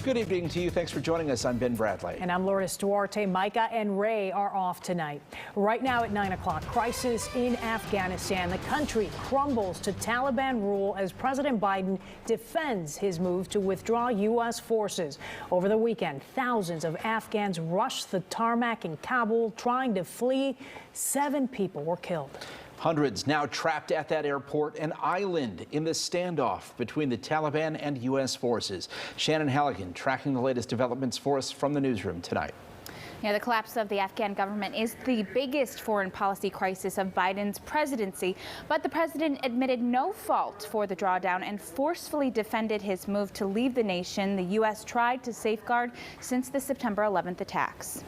Good evening to you. Thanks for joining us. I'm Ben Bradley. And I'm Lourdes Duarte. Micah and Ray are off tonight. Right now at 9 o'clock, crisis in Afghanistan. The country crumbles to Taliban rule as President Biden defends his move to withdraw U.S. forces. Over the weekend, thousands of Afghans rushed the tarmac in Kabul trying to flee. 7 people were killed. Hundreds now trapped at that airport, an island in the standoff between the Taliban and U.S. forces. Shannon Halligan tracking the latest developments for us from the newsroom tonight. Yeah, the collapse of the Afghan government is the biggest foreign policy crisis of Biden's presidency, but the president admitted no fault for the drawdown and forcefully defended his move to leave the nation the U.S. tried to safeguard since the September 11th attacks.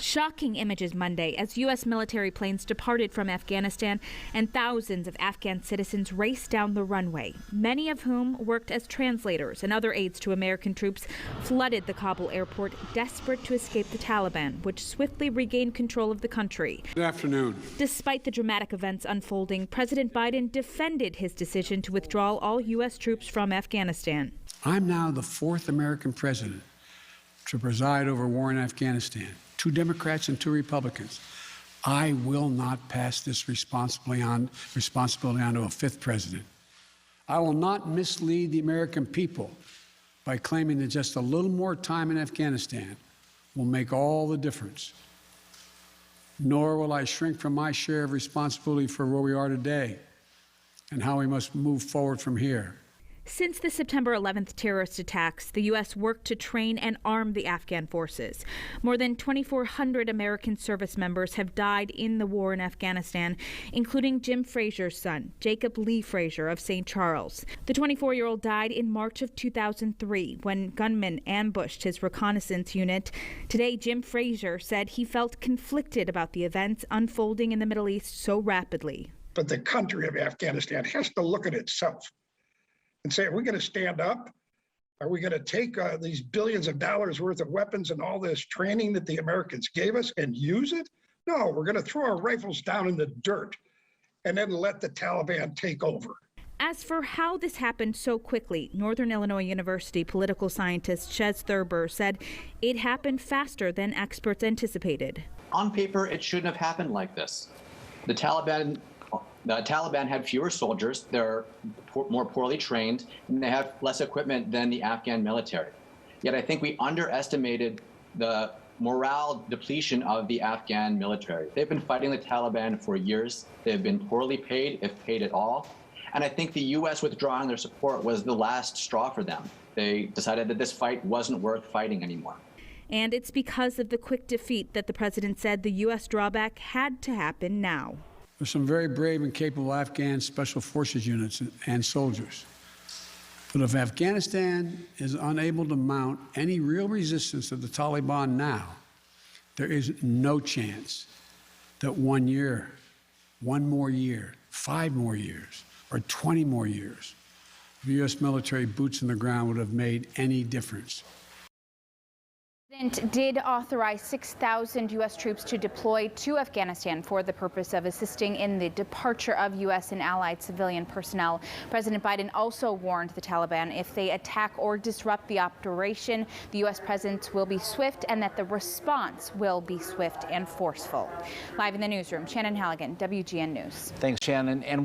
Shocking images Monday as U.S. military planes departed from Afghanistan and thousands of Afghan citizens raced down the runway, many of whom worked as translators and other aides to American troops, flooded the Kabul airport, desperate to escape the Taliban, which swiftly regained control of the country. Good afternoon. Despite the dramatic events unfolding, President Biden defended his decision to withdraw all U.S. troops from Afghanistan. I'm now the 4th American president to preside over war in Afghanistan. 2 Democrats and 2 Republicans. I will not pass this responsibility on to a 5th president. I will not mislead the American people by claiming that just a little more time in Afghanistan will make all the difference. Nor will I shrink from my share of responsibility for where we are today and how we must move forward from here. Since the September 11th terrorist attacks, the U.S. worked to train and arm the Afghan forces. More than 2,400 American service members have died in the war in Afghanistan, including Jim Frazier's son, Jacob Lee Frazier of St. Charles. The 24-year-old died in March of 2003 when gunmen ambushed his reconnaissance unit. Today, Jim Frazier said he felt conflicted about the events unfolding in the Middle East so rapidly. But the country of Afghanistan has to look at itself and say, are we going to stand up? Are we going to take these billions of dollars worth of weapons and all this training that the Americans gave us and use it? No, we're going to throw our rifles down in the dirt and then let the Taliban take over. As for how this happened so quickly, Northern Illinois University political scientist Chez Thurber said it happened faster than experts anticipated. On paper, it shouldn't have happened like this. The Taliban had fewer soldiers, they're more poorly trained, and they have less equipment than the Afghan military. Yet I think we underestimated the morale depletion of the Afghan military. They've been fighting the Taliban for years. They've been poorly paid, if paid at all. And I think the U.S. withdrawing their support was the last straw for them. They decided that this fight wasn't worth fighting anymore. And it's because of the quick defeat that the president said the U.S. drawback had to happen now. There's some very brave and capable Afghan special forces units and soldiers. But if Afghanistan is unable to mount any real resistance to the Taliban now, there is no chance that 1 year, 1 more year, 5 more years, or 20 more years of U.S. military boots on the ground would have made any difference. The president did authorize 6,000 U.S. troops to deploy to Afghanistan for the purpose of assisting in the departure of U.S. and allied civilian personnel. President Biden also warned the Taliban if they attack or disrupt the operation, the U.S. presence will be swift and that the response will be swift and forceful. Live in the newsroom, Shannon Halligan, WGN News. Thanks, Shannon. And